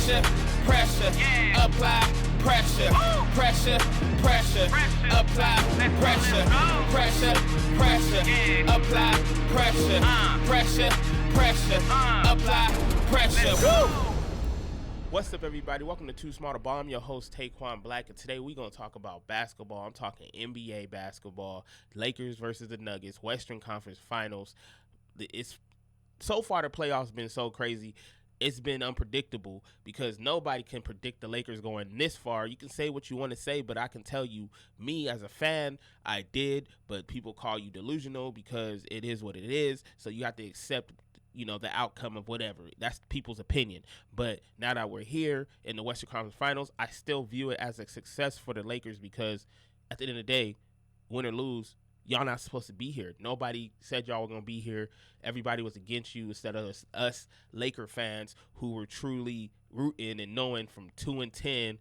Pressure, pressure, apply pressure, pressure, pressure, apply pressure, pressure, pressure, apply pressure, pressure, pressure, apply pressure. Woo! What's up, everybody? Welcome to Too Small to Ball. I'm your host, Taquan Black, and today we're going to talk about basketball. I'm talking NBA basketball, Lakers versus the Nuggets, Western Conference Finals. It's so far the playoffs been so crazy. It's been unpredictable because nobody can predict the Lakers going this far. You can say what you want to say, but I can tell you, me as a fan, I did, but people call you delusional because it is what it is, so you have to accept the outcome of whatever. That's people's opinion. But now that we're here in the Western Conference Finals, I still view it as a success for the Lakers because at the end of the day, win or lose, y'all not supposed to be here. Nobody said y'all were going to be here. Everybody was against you instead of us Laker fans who were truly rooting and knowing from 2-10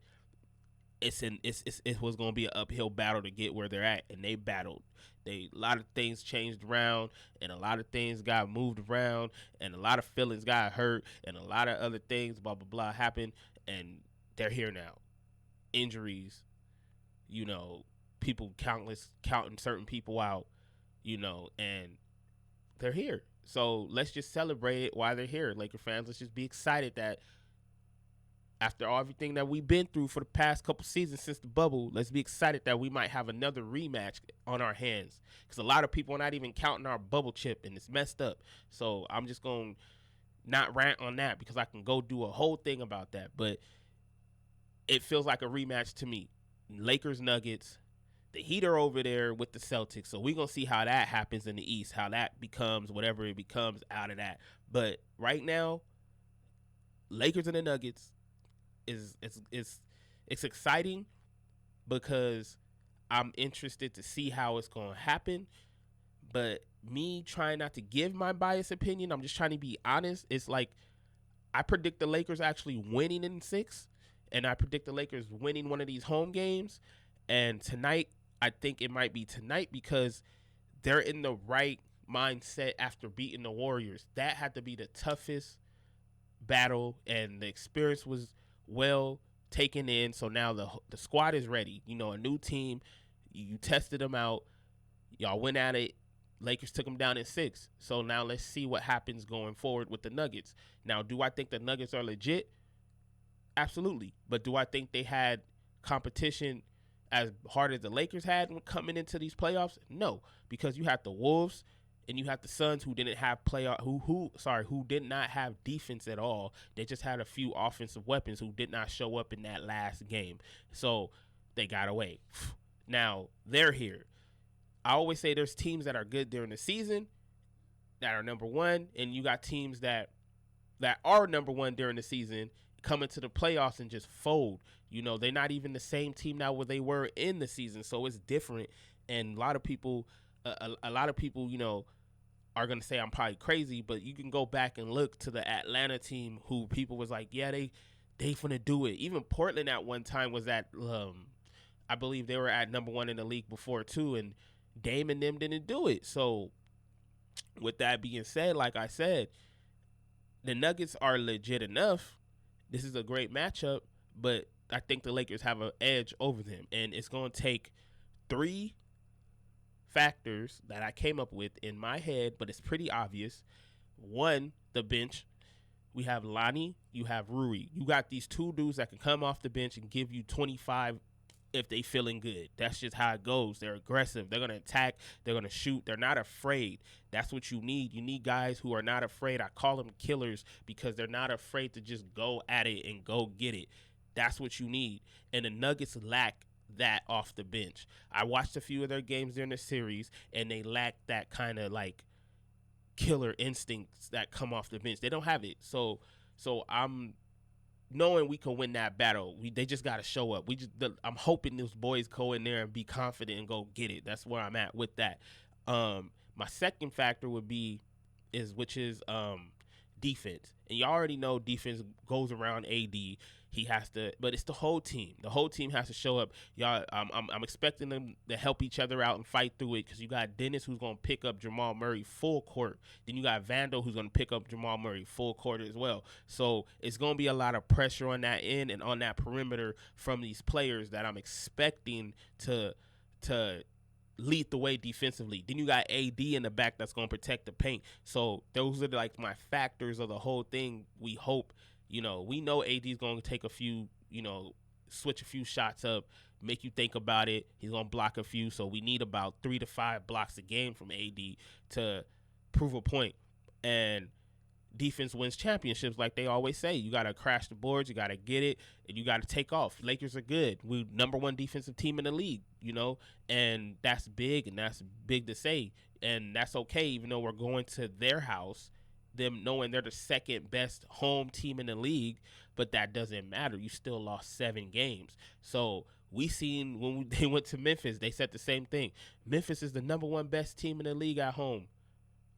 it was going to be an uphill battle to get where they're at, and they battled. A lot of things changed around, and a lot of things got moved around, and a lot of feelings got hurt, and a lot of other things, blah, blah, blah, happened, and they're here now. Injuries, people counting certain people out, and they're here. So let's just celebrate it while they're here, Laker fans. Let's just be excited that after everything that we've been through for the past couple seasons since the bubble, let's be excited that we might have another rematch on our hands. Because a lot of people are not even counting our bubble chip, and it's messed up. So I'm just going to not rant on that because I can go do a whole thing about that. But it feels like a rematch to me. Lakers, Nuggets, the Heat are over there with the Celtics. So we're going to see how that happens in the East, how that becomes whatever it becomes out of that. But right now, Lakers and the Nuggets, it's exciting because I'm interested to see how it's going to happen. But me trying not to give my biased opinion, I'm just trying to be honest. It's like I predict the Lakers actually winning in 6, and I predict the Lakers winning one of these home games. And tonight, I think it might be tonight because they're in the right mindset after beating the Warriors. That had to be the toughest battle, and the experience was well taken in. So now the squad is ready. A new team. You tested them out. Y'all went at it. Lakers took them down in 6. So now let's see what happens going forward with the Nuggets. Now, do I think the Nuggets are legit? Absolutely. But do I think they had competition as hard as the Lakers had coming into these playoffs? No, because you had the Wolves and you have the Suns who didn't have who did not have defense at all. They just had a few offensive weapons who did not show up in that last game. So they got away. Now they're here. I always say there's teams that are good during the season that are number one, and you got teams that are number one during the season come into the playoffs and just fold. They're not even the same team now where they were in the season, so it's different. And a lot of people, are going to say I'm probably crazy, but you can go back and look to the Atlanta team who people was like, yeah, they finna do it. Even Portland at one time was at, I believe they were at number one in the league before too, and Dame and them didn't do it. So with that being said, like I said, the Nuggets are legit enough. This is a great matchup, but I think the Lakers have an edge over them, and it's going to take 3 factors that I came up with in my head, but it's pretty obvious. 1, the bench. We have Lonnie, you have Rui. You got these 2 dudes that can come off the bench and give you 25 if they feeling good. That's just how it goes. They're aggressive. They're going to attack. They're going to shoot. They're not afraid. That's what you need. You need guys who are not afraid. I call them killers because they're not afraid to just go at it and go get it. That's what you need. And the Nuggets lack that off the bench. I watched a few of their games during the series, and they lack that kind of like killer instincts that come off the bench. They don't have it. So I'm knowing we can win that battle. They just got to show up. I'm hoping those boys go in there and be confident and go get it. That's where I'm at with that. My second factor would be defense. And you already know defense goes around AD. He has to, but it's the whole team. The whole team has to show up. Y'all, I'm expecting them to help each other out and fight through it, because you got Dennis, who's going to pick up Jamal Murray full court. Then you got Vandal, who's going to pick up Jamal Murray full court as well. So it's going to be a lot of pressure on that end and on that perimeter from these players that I'm expecting to lead the way defensively. Then you got AD in the back that's going to protect the paint. So those are like my factors of the whole thing. We hope, we know AD is going to take a few, switch a few shots up, make you think about it. He's going to block a few. So we need about 3 to 5 blocks a game from AD to prove a point. And defense wins championships, like they always say. You got to crash the boards, you got to get it, and you got to take off. Lakers are good. We're number 1 defensive team in the league, and that's big, and that's big to say. And that's okay, even though we're going to their house, them knowing they're the second best home team in the league, but that doesn't matter. You still lost 7 games. So we seen when they went to Memphis, they said the same thing. Memphis is the number 1 best team in the league at home.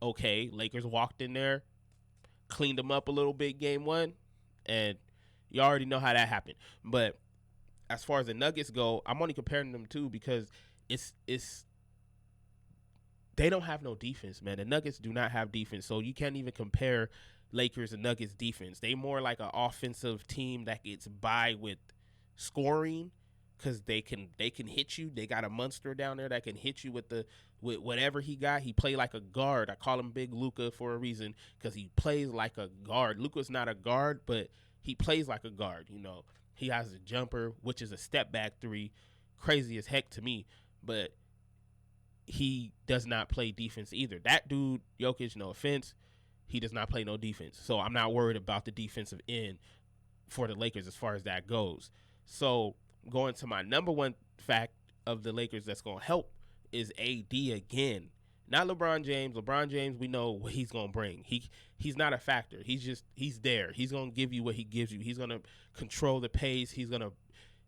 Okay, Lakers walked in there, cleaned them up a little bit game 1, and you already know how that happened. But as far as the Nuggets go, I'm only comparing them too because it's they don't have no defense, man. The Nuggets do not have defense, so you can't even compare Lakers and Nuggets defense. They more like an offensive team that gets by with scoring, because they can hit you. They got a monster down there that can hit you with whatever he got. He play like a guard. I call him Big Luka for a reason, because he plays like a guard. Luka's not a guard, but he plays like a guard. He has a jumper, which is a step back 3, crazy as heck to me, but he does not play defense either. That dude, Jokic, no offense, he does not play no defense. So I'm not worried about the defensive end for the Lakers as far as that goes. So going to my number 1 fact of the Lakers that's going to help is AD again. Not LeBron James. LeBron James, we know what he's going to bring. He's not a factor. He's there. He's going to give you what he gives you. He's going to control the pace. He's going to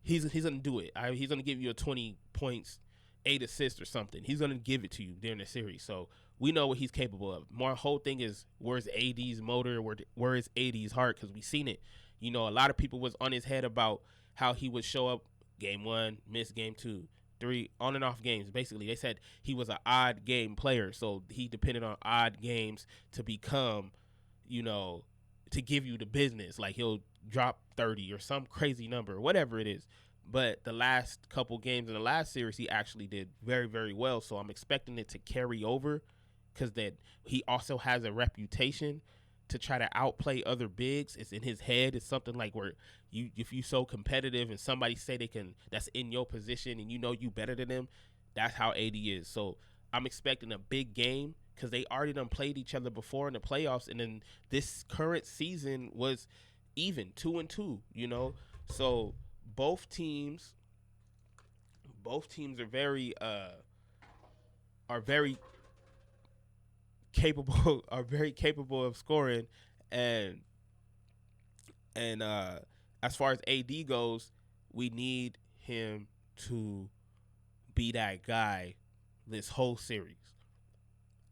do it. He's going to give you a 20 points, 8 assists or something. He's going to give it to you during the series. So we know what he's capable of. My whole thing is, where's AD's motor? Where is AD's heart? Because we seen it. A lot of people was on his head about how he would show up game 1, miss game 2, 3, on and off games. Basically, they said he was an odd game player, so he depended on odd games to become, to give you the business. Like he'll drop 30 or some crazy number, whatever it is. But the last couple games in the last series, he actually did very, very well. So I'm expecting it to carry over, because that he also has a reputation to try to outplay other bigs. It's in his head. It's something like where if you so competitive and somebody say that's in your position and you better than them, that's how AD is. So I'm expecting a big game, because they already done played each other before in the playoffs, and then this current season was even 2-2. So both teams are very capable of scoring, and as far as AD goes, we need him to be that guy this whole series,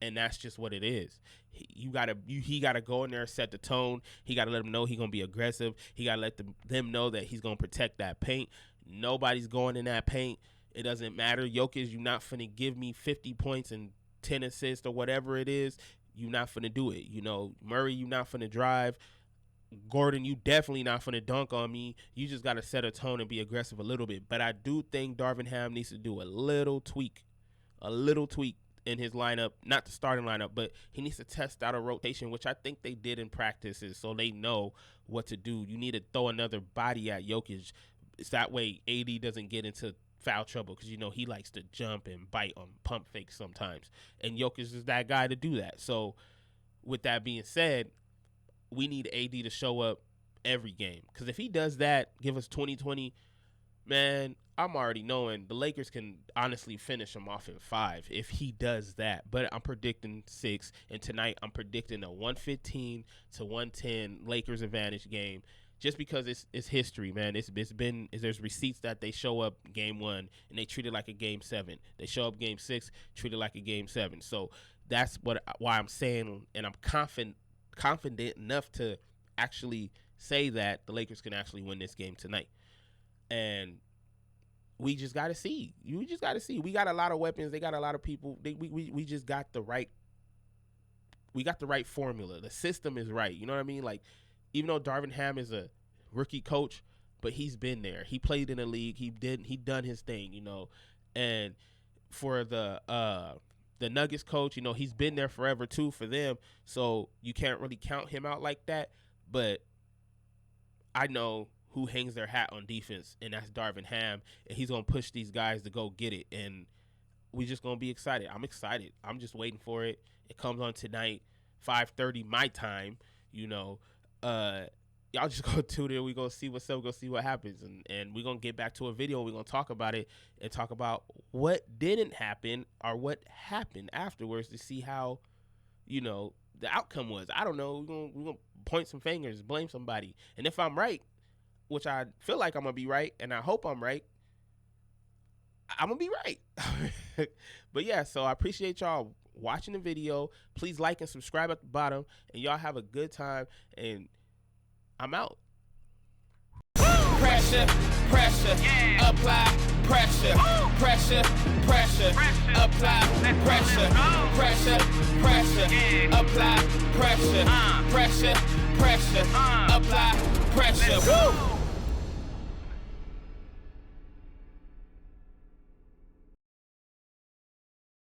and that's just what it is. He gotta go in there, set the tone. He gotta let them know he's gonna be aggressive. He gotta let them know that he's gonna protect that paint. Nobody's going in that paint. It doesn't matter. Jokic, you're not finna give me 50 points and 10 assists or whatever it is. You're not finna do it. Murray, you're not finna drive. Gordon, you definitely not finna dunk on me. You just gotta set a tone and be aggressive a little bit. But I do think Darvin Ham needs to do a little tweak in his lineup, not the starting lineup, but he needs to test out a rotation, which I think they did in practices, so they know what to do. You need to throw another body at Jokic. It's that way AD doesn't get into foul trouble, because he likes to jump and bite on pump fakes sometimes, and Jokic is that guy to do that. So with that being said, we need AD to show up every game, because if he does that, give us 20-20, man, I'm already knowing the Lakers can honestly finish him off in 5 if he does that. But I'm predicting 6, and tonight I'm predicting a 115-110 Lakers advantage game, just because it's history, man. There's receipts that they show up game 1 and they treat it like a game 7. They show up game 6, treat it like a game 7. So that's why I'm saying, and I'm confident confident enough to actually say that the Lakers can actually win this game tonight. And we just got to see. You just got to see. We got a lot of weapons. They got a lot of people. We just got the right. We got the right formula. The system is right. You know what I mean? Like, even though Darvin Ham is a rookie coach, but he's been there. He played in the league. He done his thing, you know. And for the Nuggets coach, you know, he's been there forever too for them. So you can't really count him out like that. But I know who hangs their hat on defense, and that's Darvin Ham. And he's going to push these guys to go get it. And we just going to be excited. I'm excited. I'm just waiting for it. It comes on tonight, 5:30 my time, you know. Y'all just go tune in. We're going to see what's up. We're going to see what happens. And we're going to get back to a video. We're going to talk about it and talk about what didn't happen or what happened afterwards to see how, you know, the outcome was. I don't know. We're going to point some fingers, blame somebody. And if I'm right, which I feel like I'm going to be right, and I hope I'm right, I'm going to be right. But, yeah, so I appreciate y'all watching the video. Please like and subscribe at the bottom. And y'all have a good time. And I'm out. Pressure, pressure, apply pressure, pressure, pressure, apply pressure, pressure, pressure, apply pressure, pressure, pressure, apply pressure.